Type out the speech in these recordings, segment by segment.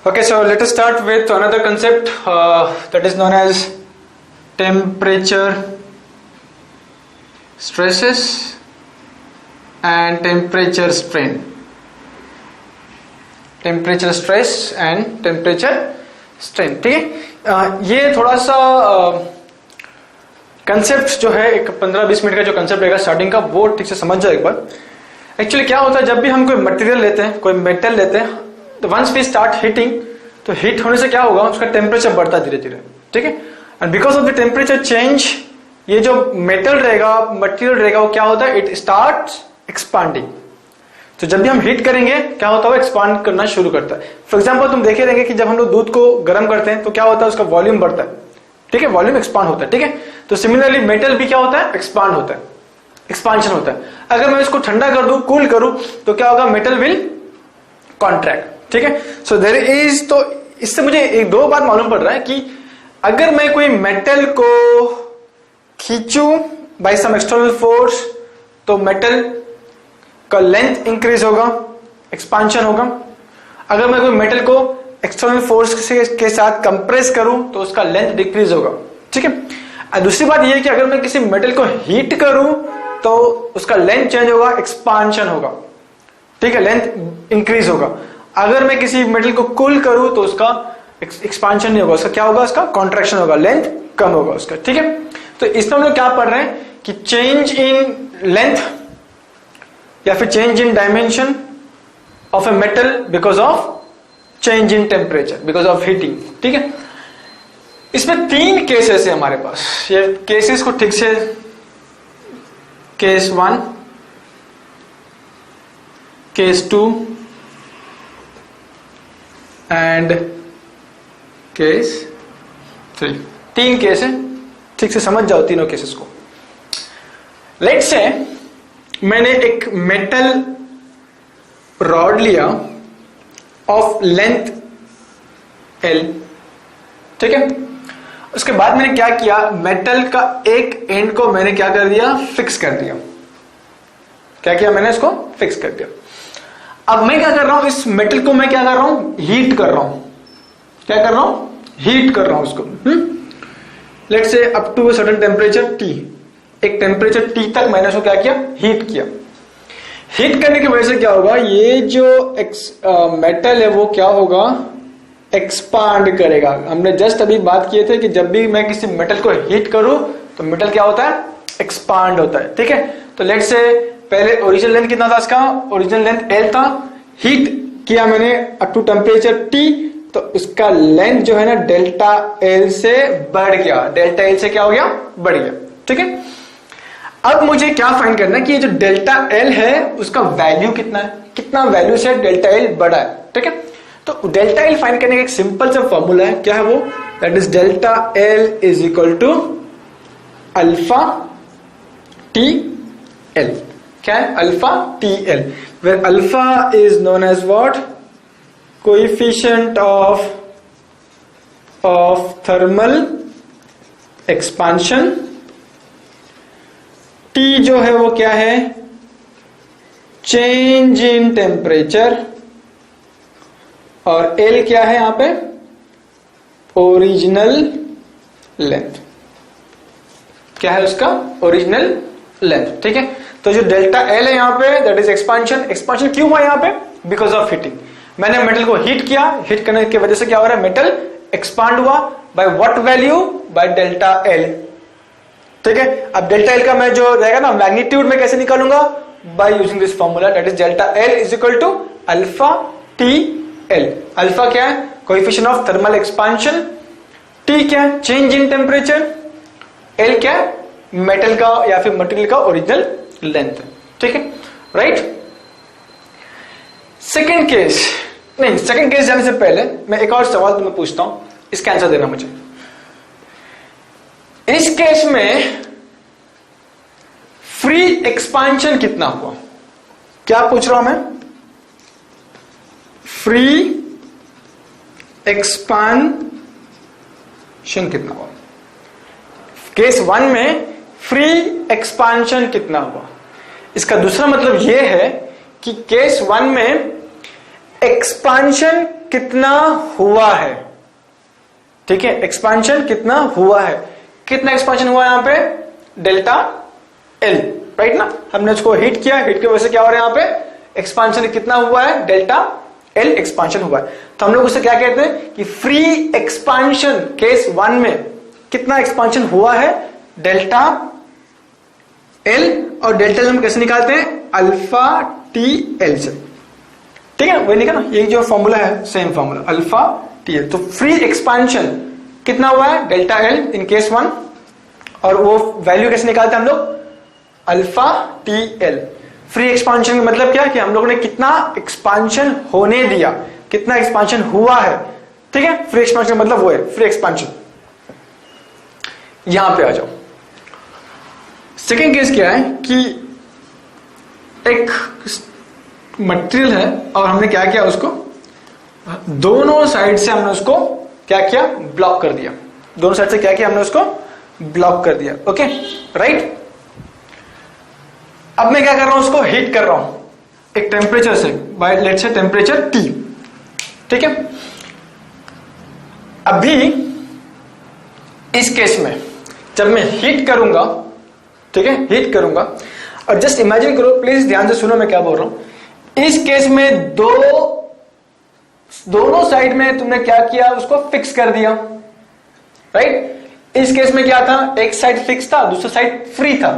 Okay, so let us start with another concept that is known as temperature stresses and temperature strain. Temperature stress and temperature strain, ठीक है। ये थोड़ा सा concept जो है एक 15-20 मिनट का जो कंसेप्ट रहेगा स्टार्टिंग का, वो ठीक से समझ जाओ एक बार। एक्चुअली क्या होता है, जब भी हम कोई मटेरियल लेते हैं, कोई मेटल लेते हैं, तो वंस वी स्टार्ट हीटिंग, तो हीट होने से क्या होगा, उसका टेम्परेचर बढ़ता है धीरे धीरे, ठीक है। And because of the temperature change, ये जो मेटल रहेगा, मटेरियल रहेगा, वो क्या होता है, इट स्टार्ट एक्सपांडिंग। तो जब भी हम हीट करेंगे क्या होता है, एक्सपांड करना शुरू करता है। फॉर एग्जांपल तुम देखे रहेंगे कि जब हम लोग दूध को गर्म करते हैं तो क्या होता है, उसका वॉल्यूम बढ़ता है, ठीक है, वॉल्यूम एक्सपांड होता है, ठीक है। तो सिमिलरली मेटल भी क्या होता है, एक्सपांड होता है, एक्सपांशन होता है। अगर मैं इसको ठंडा कर दूं, कूल करूं, तो क्या होगा, मेटल विल कॉन्ट्रैक्ट, ठीक है। सो देयर इज, तो इससे मुझे एक दो बात मालूम पड़ रहा है कि अगर मैं कोई मेटल को खींचूं बाय सम एक्सटर्नल फोर्स, तो मेटल का लेंथ इंक्रीज होगा, एक्सपांशन होगा। अगर मैं कोई मेटल को एक्सटर्नल फोर्स के साथ कंप्रेस करूं, तो उसका लेंथ डिक्रीज होगा, ठीक है। दूसरी बात यह है कि अगर मैं किसी मेटल को हीट करूं, तो उसका लेंथ चेंज होगा, एक्सपांशन होगा, ठीक है, लेंथ इंक्रीज होगा। अगर मैं किसी मेटल को कूल करूं, तो उसका एक्सपांशन नहीं होगा, उसका क्या होगा, उसका कॉन्ट्रैक्शन होगा, लेंथ कम होगा उसका, ठीक है। तो इसमें हम लोग क्या पढ़ रहे हैं कि चेंज इन लेंथ या फिर change in dimension of a metal because of change in temperature, because of heating, ठीक है। इसमें 3 केसेस है हमारे पास। ये केसेस को ठीक से, case 1, case 2 and case 3, 3 case है, ठीक से समझ जाओ तीनों केसेस को। लेट्स से मैंने एक मेटल रॉड लिया ऑफ लेंथ L, ठीक है। उसके बाद मैंने क्या किया, मेटल का एक एंड को मैंने क्या कर दिया, फिक्स कर दिया। क्या किया मैंने, इसको फिक्स कर दिया। अब मैं क्या कर रहा हूं, इस मेटल को मैं क्या कर रहा हूं, हीट कर रहा हूं। क्या कर रहा हूं, हीट कर रहा हूं उसको। Let's say up to a certain temperature T, एक टेम्परेचर T तक मैंने उसको क्या किया, हीट किया। हीट करने की वजह से क्या होगा, ये जो मेटल है वो क्या होगा, एक्सपांड करेगा। हमने जस्ट अभी बात किए थे कि जब भी मैं किसी मेटल को हीट करूं, तो मेटल क्या होता है, एक्सपांड होता है, ठीक है। तो लेट्स से पहले ओरिजिनल लेंथ कितना था इसका, ओरिजिनल लेंथ L था, हीट किया मैंने अप टू टेम्परेचर T, तो इसका लेंथ जो है ना डेल्टा L से बढ़ गया, डेल्टा L से क्या हो गया, बढ़ गया, ठीक है। अब मुझे क्या फाइंड करना है कि ये जो डेल्टा L है उसका वैल्यू कितना है, कितना वैल्यू से डेल्टा L बढ़ा है, ठीक है। तो डेल्टा L फाइंड करने का एक सिंपल सा फॉर्मूला है, क्या है वो, that is delta L is equal to alpha T L. क्या है, alpha T L, where alpha is known as what, coefficient of thermal expansion. T जो है वो क्या है, चेंज इन टेम्परेचर, और L क्या है यहां पे, ओरिजिनल लेंथ। क्या है उसका, ओरिजिनल लेंथ, ठीक है। तो जो डेल्टा L है यहां पे, दैट इज एक्सपांशन। एक्सपांशन क्यों हुआ यहां पे, बिकॉज ऑफ हीटिंग। मैंने मेटल को हीट किया, हीट करने की वजह से क्या हो रहा है, मेटल एक्सपांड हुआ by what value, by delta L, ठीक है। अब डेल्टा L का मैं जो रहेगा ना मैग्नीट्यूड में कैसे निकालूंगा, by using this formula, that is delta L is equal to alpha T L. Alpha क्या है, coefficient of thermal expansion, T क्या है, चेंज इन टेम्परेचर, L क्या है, मेटल का या फिर मटेरियल का ओरिजिनल लेंथ, ठीक है, राइट। सेकेंड केस, नहीं, सेकेंड केस जाने से पहले मैं एक और सवाल तुम्हें पूछता हूं, इसका आंसर देना मुझे। इस केस में फ्री एक्सपांशन कितना हुआ, क्या पूछ रहा हूं मैं, फ्री एक्सपांशन कितना हुआ। केस 1 में फ्री एक्सपांशन कितना हुआ, इसका दूसरा मतलब यह है कि केस 1 में एक्सपांशन कितना हुआ है, ठीक है, एक्सपांशन कितना हुआ है, कितना एक्सपांशन हुआ है यहां पे, डेल्टा एल, राइट ना। हमने उसको हिट किया, हिट की वजह से क्या हो रहा है यहां पे, एक्सपांशन कितना हुआ है, डेल्टा एल एक्सपांशन हुआ है। तो हम लोग उसे क्या कहते हैं कि फ्री एक्सपांशन केस 1 में कितना एक्सपांशन हुआ है, डेल्टा एल, और डेल्टा हम कैसे निकालते हैं, अल्फा टी एल से, ठीक है, वही निकला ना, ये जो फॉर्मूला है same formula, alpha T L. तो फ्री एक्सपांशन कितना हुआ है, डेल्टा एल इन केस 1, और वो वैल्यू कैसे निकालते हैं हम लोग, alpha T L. Free expansion का मतलब क्या है कि हम लोगों ने कितना एक्सपांशन होने दिया, कितना एक्सपांशन हुआ है, ठीक है। फ्री एक्सपांशन का मतलब वो है फ्री एक्सपांशन। यहां पे आ जाओ, सेकेंड केस क्या है कि एक मटेरियल है और हमने क्या किया, उसको दोनों साइड से हमने उसको क्या किया, ब्लॉक कर दिया, दोनों साइड से क्या किया, हमने उसको ब्लॉक कर दिया, ओके, राइट। अब मैं क्या कर रहा हूं, उसको हीट कर रहा हूं एक टेम्परेचर से, by let's say temperature T, ठीक है। अभी इस केस में जब मैं हीट करूंगा, ठीक है, हीट करूंगा, और जस्ट इमेजिन करो, प्लीज ध्यान से सुनो मैं क्या बोल रहा हूं। इस केस में दोनों साइड में तुमने क्या किया, उसको फिक्स कर दिया, राइट। इस केस में क्या था, एक साइड फिक्स था, दूसरा साइड फ्री था,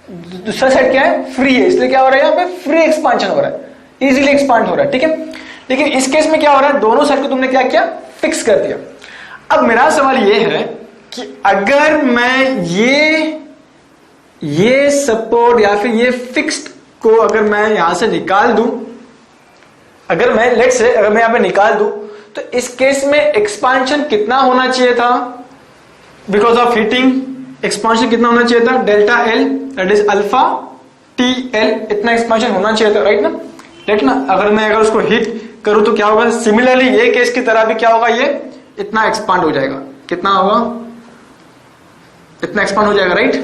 दूसरा साइड क्या है, फ्री है, इसलिए क्या हो रहा है, यहां पे फ्री एक्सपांशन हो रहा है, इजीली एक्सपांड हो रहा है, ठीक है। लेकिन इस केस में क्या हो रहा है, दोनों साइड को तुमने क्या किया, फिक्स कर दिया। अब मेरा सवाल यह है कि अगर मैं ये सपोर्ट या फिर ये फिक्स्ड को अगर मैं यहां से निकाल दूं, अगर मैं लेट्स से अगर मैं यहां पे निकाल दूं, तो इस केस में एक्सपांशन कितना होना चाहिए था, बिकॉज ऑफ हीटिंग एक्सपांशन कितना होना चाहिए था, delta L that is alpha T L, इतना एक्सपांशन होना चाहिए था, राइट ना, राइट ना। अगर उसको हीट करूं तो क्या होगा, सिमिलरली ये केस की तरह भी क्या होगा, ये इतना एक्सपांड हो जाएगा, कितना होगा, इतना एक्सपांड हो जाएगा, राइट,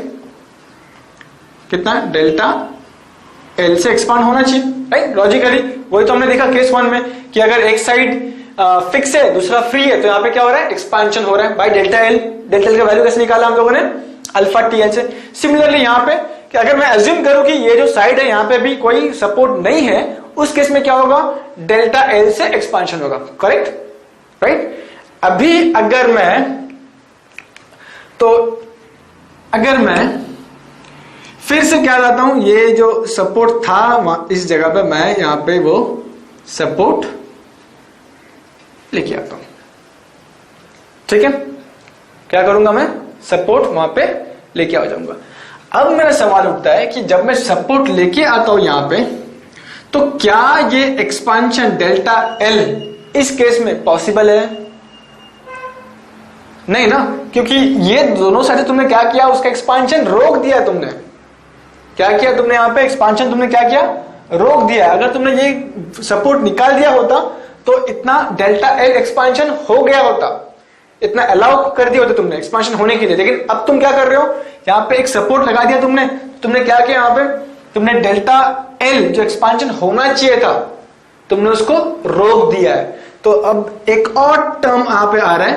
कितना, डेल्टा एल से एक्सपांड होना चाहिए, राइट, लॉजिकली। वही तो हमने देखा केस 1 में कि अगर एक साइड फिक्स है दूसरा फ्री है, तो यहां पे क्या हो रहा है, एक्सपांशन हो रहा है by delta L. Delta L का वैल्यू कैसे निकाला हम लोगों ने, अल्फा टी एल से। सिमिलरली यहां पे कि अगर मैं अज्यूम करूं कि ये जो साइड है यहां पे भी कोई सपोर्ट नहीं है, उस केस में क्या होगा, डेल्टा एल से एक्सपांशन होगा, करेक्ट, राइट। अभी अगर मैं फिर से क्या लाता हूं, ये जो सपोर्ट था इस जगह पे मैं यहां पे वो सपोर्ट लेके आता हूं, ठीक है, क्या करूंगा मैं, सपोर्ट वहां पे लेके आ जाऊंगा। अब मेरा सवाल उठता है कि जब मैं सपोर्ट लेके आता हूं यहां पे, तो क्या ये एक्सपांशन डेल्टा एल इस केस में पॉसिबल है, नहीं ना, क्योंकि ये दोनों साइड तुमने क्या किया, उसका एक्सपांशन रोक दिया, तुमने क्या किया, तुमने यहां पे एक्सपांशन तुमने क्या किया, रोक दिया। अगर तुमने ये सपोर्ट निकाल दिया होता तो इतना डेल्टा एल एक्सपांशन हो गया होता, इतना अलाउ कर दिया होता तुमने एक्सपांशन होने के लिए। लेकिन अब तुम क्या कर रहे हो, यहां पे एक सपोर्ट लगा दिया तुमने क्या किया, यहां पे तुमने डेल्टा एल जो एक्सपांशन होना चाहिए था, तुमने उसको रोक दिया है। तो अब एक और टर्म यहां पे आ रहा है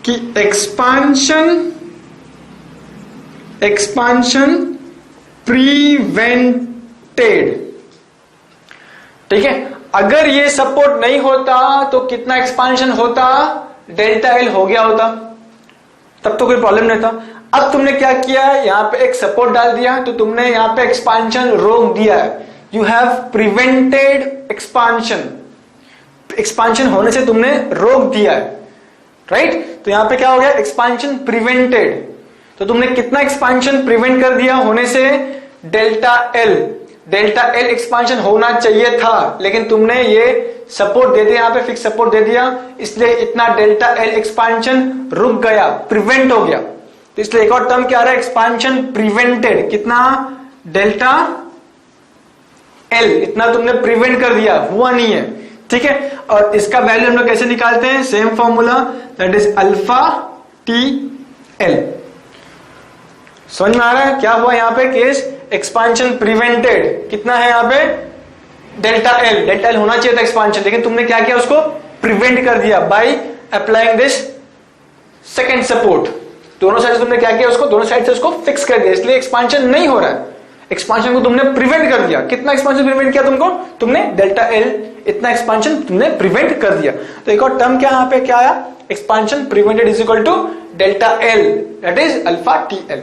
कि एक्सपांशन प्रिवेंटेड, ठीक है। अगर ये सपोर्ट नहीं होता तो कितना एक्सपांशन होता, डेल्टा एल हो गया होता, तब तो कोई प्रॉब्लम नहीं था। अब तुमने क्या किया है, यहां पे एक सपोर्ट डाल दिया, तो तुमने यहां पे एक्सपांशन रोक दिया है, you have prevented expansion, expansion होने से तुमने रोक दिया है, राइट। तो यहां पे क्या हो गया, एक्सपांशन प्रिवेंटेड, तो तुमने कितना एक्सपांशन प्रिवेंट कर दिया होने से, डेल्टा एल एक्सपांशन होना चाहिए था, लेकिन तुमने ये सपोर्ट दे दिया, यहां पे फिक्स सपोर्ट दे दिया, इसलिए इतना डेल्टा एल एक्सपांशन रुक गया, प्रिवेंट हो गया। तो इसलिए एक और टर्म क्या आ रहा है, एक्सपांशन प्रिवेंटेड, कितना, डेल्टा एल, इतना तुमने प्रिवेंट कर दिया, हुआ नहीं है, ठीक है। और इसका वैल्यू हम लोग कैसे निकालते हैं, same formula, that is alpha T L. समझ में आ रहा है क्या हुआ यहां पे केस, एक्सपांशन प्रिवेंटेड, कितना है यहां पे, डेल्टा एल होना चाहिए था एक्सपांशन, लेकिन तुमने क्या किया, उसको प्रिवेंट कर दिया by applying this second support. दोनों साइड से तुमने क्या किया, उसको दोनों साइड से उसको फिक्स कर दिया, इसलिए एक्सपांशन नहीं हो रहा है। एक्सपांशन को तुमने प्रिवेंट कर दिया। कितना एक्सपांशन प्रिवेंट किया तुमने डेल्टा एल, इतना एक्सपांशन तुमने प्रिवेंट कर दिया। तो एक और टर्म क्या यहां पे क्या आया, expansion prevented is equal to delta L, that is alpha T L.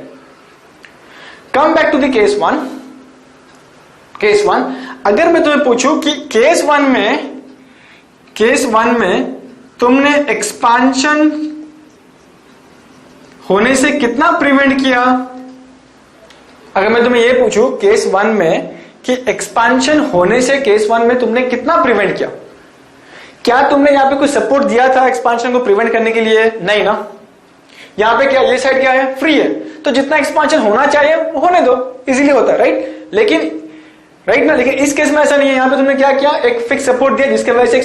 Come back to the case one. Case one, अगर मैं तुम्हें पूछूं कि केस वन में तुमने एक्सपांशन होने से कितना प्रिवेंट किया, अगर मैं तुम्हें यह पूछूं केस वन में कि एक्सपांशन होने से केस वन में तुमने कितना प्रिवेंट किया, क्या तुमने यहां पे कोई सपोर्ट दिया था एक्सपांशन को प्रिवेंट करने के लिए? नहीं ना। यहां पे क्या, ये साइड क्या है, फ्री है, तो जितना एक्सपांशन होना चाहिए वो होने दो, इजीली होता है, राइट। लेकिन इस केस में ऐसा नहीं है। यहां पे तुमने क्या किया, एक फिक्स सपोर्ट दिया जिसके वजह से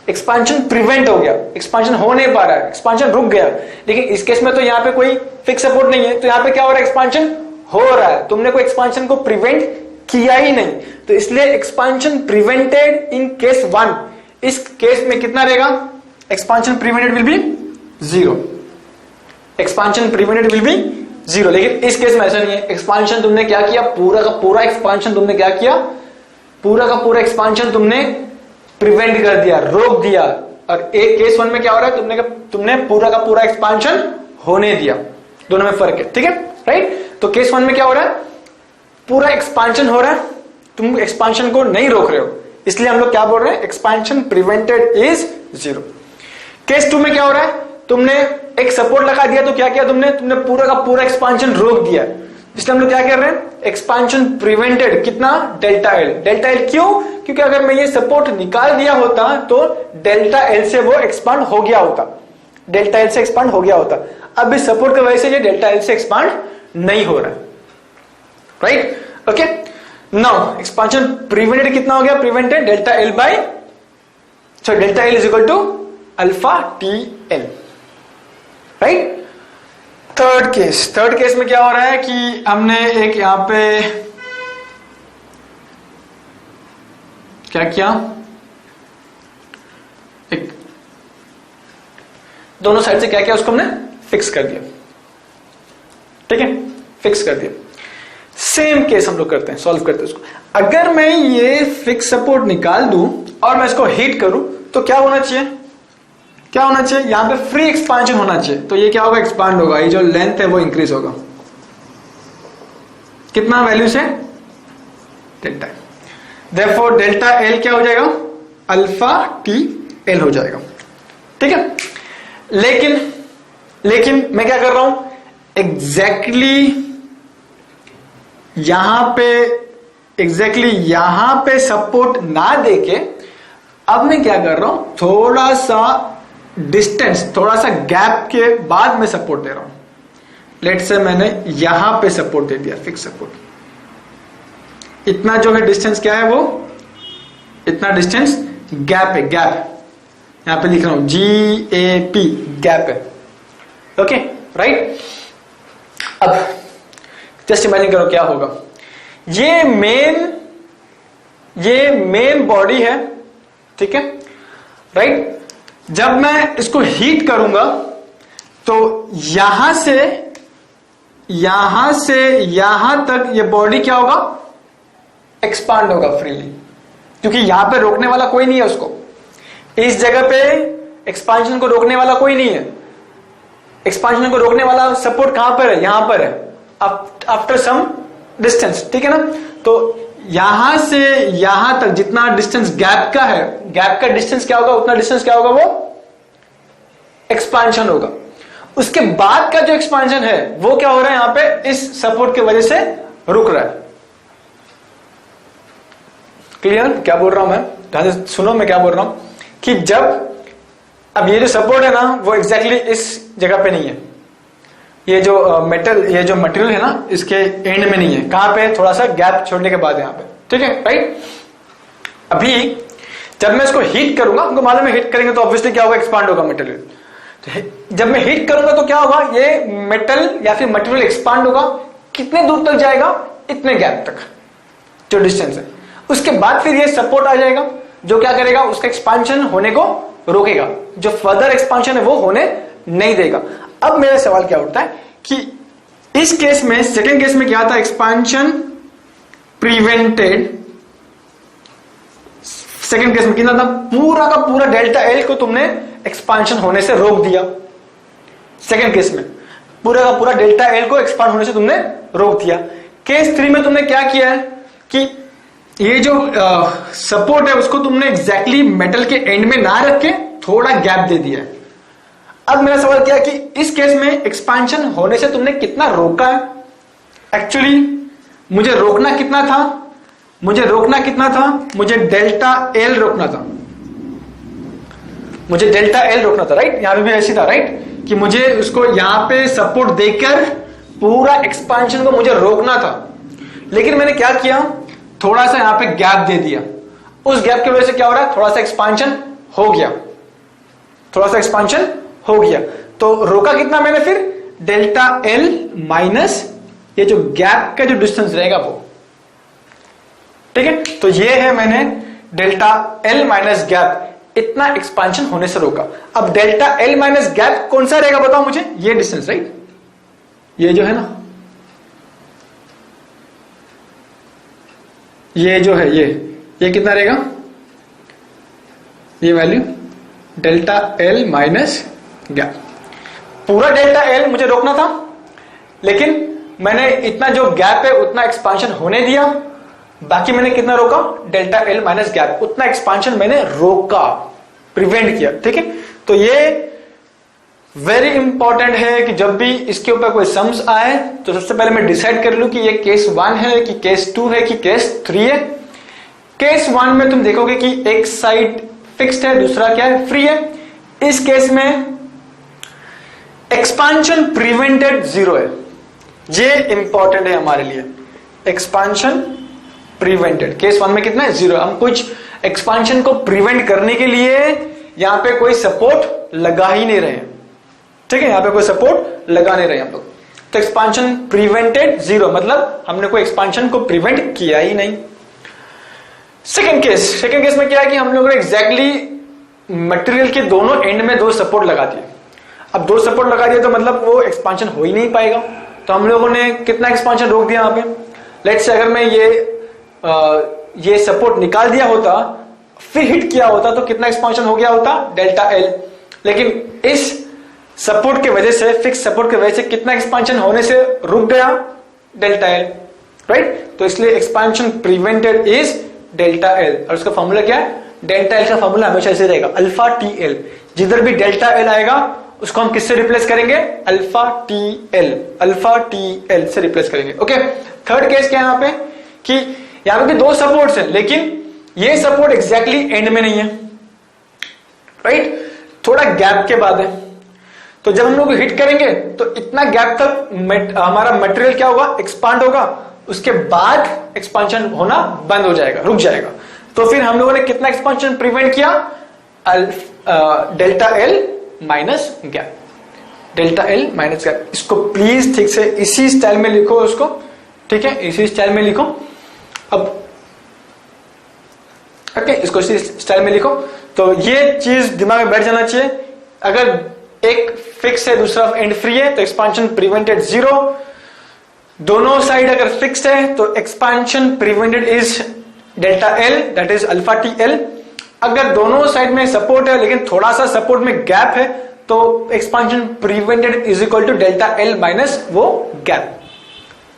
एक्सपांशन प्रिवेंट हो गया, एक्सपांशन हो नहीं पा रहा है, एक्सपांशन रुक गया। लेकिन इस केस में तो यहां पे कोई फिक्स सपोर्ट नहीं है, तो यहां पे क्या हो रहा है, एक्सपांशन हो रहा है। तुमने कोई एक्सपांशन को प्रिवेंट किया ही नहीं, तो इसलिए expansion prevented in case one, इस केस में कितना रहेगा, expansion prevented will be 0, expansion prevented will be 0। लेकिन इस केस में ऐसा नहीं है, एक्सपांशन तुमने क्या किया, पूरा का पूरा एक्सपांशन तुमने क्या किया, पूरा का पूरा एक्सपांशन तुमने प्रिवेंट कर दिया, रोक दिया। और एक केस वन में क्या हो रहा है, तुमने पूरा का पूरा एक्सपांशन होने दिया, दोनों में फर्क है, ठीक है, राइट। तो केस वन में क्या हो रहा है, पूरा एक्सपांशन हो रहा है, तुम एक्सपांशन को नहीं रोक रहे हो, इसलिए हम लोग क्या बोल रहे हैं, expansion prevented is 0। Case two में क्या हो रहा है, तुमने एक सपोर्ट लगा दिया, तो क्या किया तुमने पूरा का पूरा एक्सपांशन रोक दिया, इसलिए हम लोग क्या कर रहे हैं, एक्सपांशन प्रिवेंटेड कितना, डेल्टा एल। डेल्टा एल क्यों, क्योंकि अगर मैं ये सपोर्ट निकाल दिया होता तो डेल्टा एल से वो एक्सपांड हो गया होता, डेल्टा एल से एक्सपांड हो गया होता। अब इस सपोर्ट की वजह से ये डेल्टा एल से एक्सपांड नहीं हो रहा है, right, okay. Now expansion prevented कितना हो गया, prevented delta L by, so delta L is equal to alpha T L, right. Third case में क्या हो रहा है कि हमने एक यहां पे क्या किया, एक दोनों साइड से क्या किया, उसको हमने फिक्स कर दिया, ठीक है, फिक्स कर दिया। सेम केस हम लोग करते हैं, सॉल्व करते हैं उसको। अगर मैं ये फिक्स सपोर्ट निकाल दूं और मैं इसको हिट करूं तो क्या होना चाहिए, क्या होना चाहिए, यहां पे फ्री एक्सपांशन होना चाहिए, तो ये क्या होगा, एक्सपांड होगा, ये जो लेंथ है वो इंक्रीज होगा, कितना वैल्यू से, डेल्टा। देयरफॉर डेल्टा एल क्या हो जाएगा, अल्फा टी एल हो जाएगा, ठीक है। लेकिन मैं क्या कर रहा हूं, एग्जैक्टली यहां पे सपोर्ट ना देके अब मैं क्या कर रहा हूं, थोड़ा सा डिस्टेंस, थोड़ा सा गैप के बाद मैं सपोर्ट दे रहा हूं। लेट्स से मैंने यहां पे सपोर्ट दे दिया, फिक्स सपोर्ट, इतना जो है डिस्टेंस क्या है, वो इतना डिस्टेंस गैप है, गैप यहां पे लिख रहा हूं GAP, गैप है, ओके, राइट। अब जस्ट इमेजिन करो क्या होगा, ये मेन बॉडी है, ठीक है, राइट। जब मैं इसको हीट करूंगा तो यहां से यहां तक ये बॉडी क्या होगा, एक्सपांड होगा फ्रीली, क्योंकि यहां पे रोकने वाला कोई नहीं है उसको, इस जगह पे एक्सपांशन को रोकने वाला कोई नहीं है। एक्सपांशन को रोकने वाला सपोर्ट कहां पर है, यहां पर है, आफ्टर सम डिस्टेंस, ठीक है ना। तो यहां से यहां तक जितना डिस्टेंस गैप का है, गैप का डिस्टेंस क्या होगा, उतना डिस्टेंस क्या होगा, वो एक्सपांशन होगा। उसके बाद का जो एक्सपांशन है वो क्या हो रहा है, यहां पे इस सपोर्ट की वजह से रुक रहा है। क्लियर क्या बोल रहा हूं मैं, ध्यान से सुनो मैं क्या बोल रहा हूं, कि जब अब ये जो सपोर्ट है ना वो एग्जैक्टली इस जगह पे नहीं है, ये जो ये जो मटेरियल है ना इसके एंड में नहीं है, कहां पे, थोड़ा सा गैप छोड़ने के बाद यहां पे, ठीक है, राइट। अभी जब मैं इसको हीट करूंगा, हमको मालूम है हीट करेंगे तो ऑब्वियसली क्या होगा, एक्सपांड होगा मटेरियल। तो जब मैं हीट करूंगा तो क्या होगा, ये मेटल या फिर मटेरियल एक्सपांड होगा, कितने दूर तक जाएगा, इतने गैप तक जो डिस्टेंस है। उसके बाद फिर ये सपोर्ट आ जाएगा, जो क्या करेगा, उसका एक्सपांशन होने को रोकेगा, जो फर्दर एक्सपांशन है वो होने नहीं देगा। अब मेरा सवाल क्या उठता है कि इस केस में, सेकेंड केस में क्या था, एक्सपांशन प्रिवेंटेड। सेकेंड केस में कितना था, पूरा का पूरा डेल्टा एल को तुमने एक्सपांशन होने से रोक दिया। सेकेंड केस में पूरा का पूरा डेल्टा एल को एक्सपांड होने से तुमने रोक दिया। केस 3 में तुमने क्या किया है कि ये जो सपोर्ट है उसको तुमने एग्जैक्टली मेटल के एंड में ना रख के थोड़ा गैप दे दिया है। अब मेरा सवाल क्या है कि इस केस में एक्सपांशन होने से तुमने कितना रोका है। एक्चुअली मुझे रोकना कितना था, मुझे डेल्टा एल रोकना था, मुझे डेल्टा एल रोकना था, राइट। यहां पे भी ऐसी था, राइट, कि मुझे उसको यहां पे सपोर्ट देकर पूरा एक्सपांशन को मुझे रोकना था। लेकिन मैंने क्या किया, थोड़ा सा यहां पे गैप दे दिया। उस गैप की वजह से क्या हो रहा है, थोड़ा सा एक्सपांशन हो गया, थोड़ा सा एक्सपांशन हो गया। तो रोका कितना मैंने फिर, डेल्टा एल माइनस ये जो गैप का जो डिस्टेंस रहेगा वो, ठीक है। तो ये है मैंने डेल्टा एल माइनस गैप, इतना एक्सपांशन होने से रोका। अब डेल्टा एल माइनस गैप कौन सा रहेगा बताओ मुझे, ये डिस्टेंस, राइट, ये जो है ना, ये जो है ये कितना रहेगा, ये value delta L minus gap. पूरा डेल्टा एल मुझे रोकना था, लेकिन मैंने इतना जो गैप है उतना एक्सपांशन होने दिया। बाकी मैंने कितना रोका, डेल्टा एल माइनस गैप, उतना एक्सपांशन मैंने रोका, प्रिवेंट किया, ठीक है। तो ये वेरी इंपॉर्टेंट है कि जब भी इसके ऊपर कोई सम्स आए तो सबसे पहले मैं डिसाइड कर लूं कि ये केस 1 है कि केस 2 है कि केस 3 है। केस 1 में तुम देखोगे कि एक साइड फिक्स्ड है, दूसरा क्या है, फ्री है। इस केस में एक्सपांशन प्रिवेंटेड 0 है, ये इंपॉर्टेंट है हमारे लिए। एक्सपांशन प्रिवेंटेड केस 1 में कितना है, 0। हम कुछ एक्सपांशन को प्रिवेंट करने के लिए यहां पे कोई सपोर्ट लगा ही नहीं रहे हैं, ठीक है, यहां पे कोई सपोर्ट लगा नहीं रहे हम लोग। तो एक्सपांशन प्रिवेंटेड 0 मतलब हमने कोई एक्सपांशन को प्रिवेंट किया ही नहीं। सेकेंड केस में क्या है कि हम लोगों ने एग्जैक्टली मटेरियल के दोनों एंड में 2 सपोर्ट लगा दिए। अब 2 सपोर्ट लगा दिए तो मतलब वो एक्सपांशन हो ही नहीं पाएगा। तो हम लोगों ने कितना एक्सपांशन रोक दिया यहां पे। लेट्स से अगर मैं ये सपोर्ट निकाल दिया होता फिर हिट किया होता तो कितना एक्सपांशन हो गया होता, डेल्टा एल। लेकिन इस सपोर्ट के वजह से, फिक्स सपोर्ट के वजह से कितना एक्सपांशन होने से रुक गया, डेल्टा एल, राइट। तो इसलिए expansion prevented is delta L. और उसका फॉर्मूला क्या है, डेल्टा एल का फॉर्मूला हमेशा ऐसे रहेगा, अल्फा टी एल। जिधर भी डेल्टा एल आएगा उसको हम किससे रिप्लेस करेंगे, अल्फा टी एल से रिप्लेस करेंगे। ओके। थर्ड केस क्या है यहां पे कि यहां पे भी 2 सपोर्ट्स हैं, लेकिन ये सपोर्ट एग्जैक्टली एंड में नहीं है, राइट, थोड़ा गैप के बाद है। तो जब हम लोग हिट करेंगे तो इतना गैप तक हमारा मटेरियल क्या होगा, एक्सपांड होगा, उसके बाद एक्सपांशन होना बंद हो जाएगा, रुक जाएगा। तो फिर हम लोगों ने कितना एक्सपांशन प्रिवेंट किया, delta L minus gap, delta L minus gap. इसको प्लीज ठीक से इसी स्टाइल में लिखो उसको, ठीक है, इसी स्टाइल में लिखो। अब ओके, इसको इसी स्टाइल में लिखो। तो ये चीज दिमाग में बैठ जाना चाहिए। अगर एक फिक्स है दूसरा एंड फ्री है तो एक्सपांशन प्रिवेंटेड 0। दोनों साइड अगर फिक्स है तो expansion prevented is delta L, that is alpha T L. अगर दोनों साइड में सपोर्ट है लेकिन थोड़ा सा सपोर्ट में गैप है तो expansion prevented is equal to delta L minus वो गैप।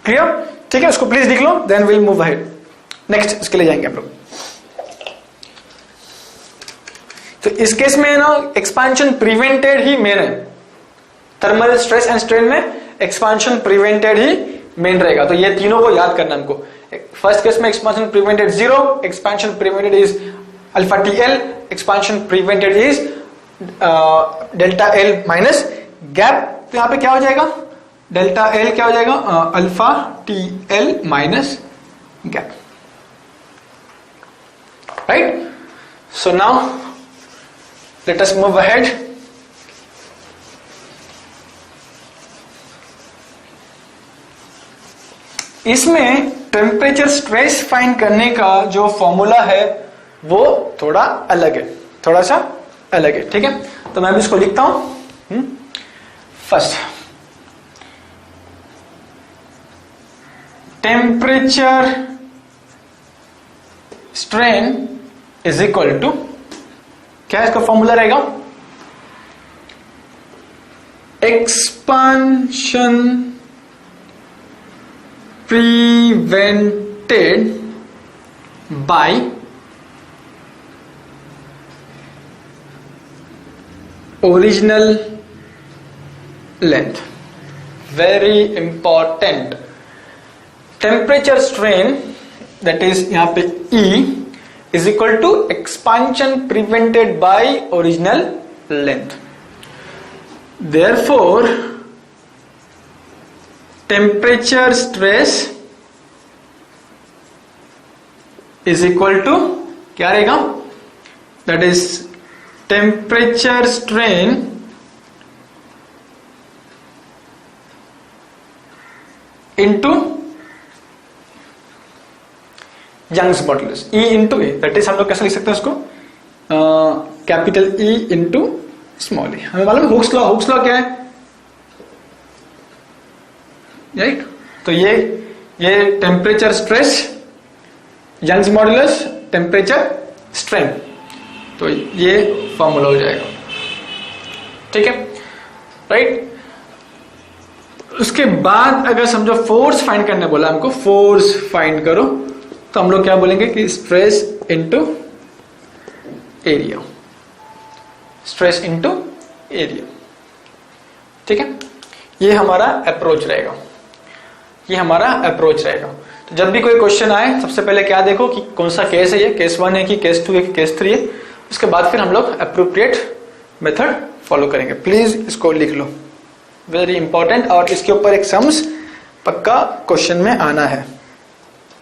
क्लियर, ठीक है, उसको प्लीज लिख लो, then will move ahead. Next इसके लिए जाएंगे हम लोग। तो इस केस में ना एक्सपांशन प्रिवेंटेड ही मेन है। थर्मल स्ट्रेस एंड स्ट्रेन में एक्सपांशन प्रिवेंटेड ही मेन रहेगा। तो ये तीनों को याद करना हमको। फर्स्ट केस में expansion prevented 0, expansion prevented is alpha T L, expansion prevented is delta L minus gap. तो यहां पे क्या हो जाएगा, डेल्टा एल क्या हो जाएगा, alpha T L minus gap, right. So now let us move ahead. इसमें टेम्परेचर स्ट्रेस फाइंड करने का जो फॉर्मूला है वो थोड़ा अलग है, थोड़ा सा अलग है। ठीक है, तो मैं भी इसको लिखता हूं। First, temperature strain is equal to, क्या इसका फॉर्मूला रहेगा, expansion prevented by original length. Very important, temperature strain that is यहां पे E is equal to expansion prevented by original length. Therefore temperature stress is equal to क्या रहेगा, that is temperature strain into Young's modulus, E into a, that is हम लोग कैसे लिख सकते हैं उसको, capital E into small a. हमें मालूम है हुक्स लॉ, हुक्स लॉ क्या है, राइट। तो ये temperature stress, Young's modulus, temperature strain, तो ये फॉर्मूला हो जाएगा। ठीक है, राइट। उसके बाद अगर समझो फोर्स फाइंड करने बोला हमको, फोर्स फाइंड करो, तो हम लोग क्या बोलेंगे कि stress into area, stress into area. ठीक है, ये हमारा अप्रोच रहेगा, ये हमारा अप्रोच रहेगा। तो जब भी कोई क्वेश्चन आए, सबसे पहले क्या देखो कि कौन सा केस है, ये केस 1 है कि केस 2 है कि केस 3 है। उसके बाद फिर हम लोग अप्रोप्रिएट मेथड फॉलो करेंगे। प्लीज इसको लिख लो, वेरी इंपॉर्टेंट, और इसके ऊपर एक सम्स पक्का क्वेश्चन में आना है।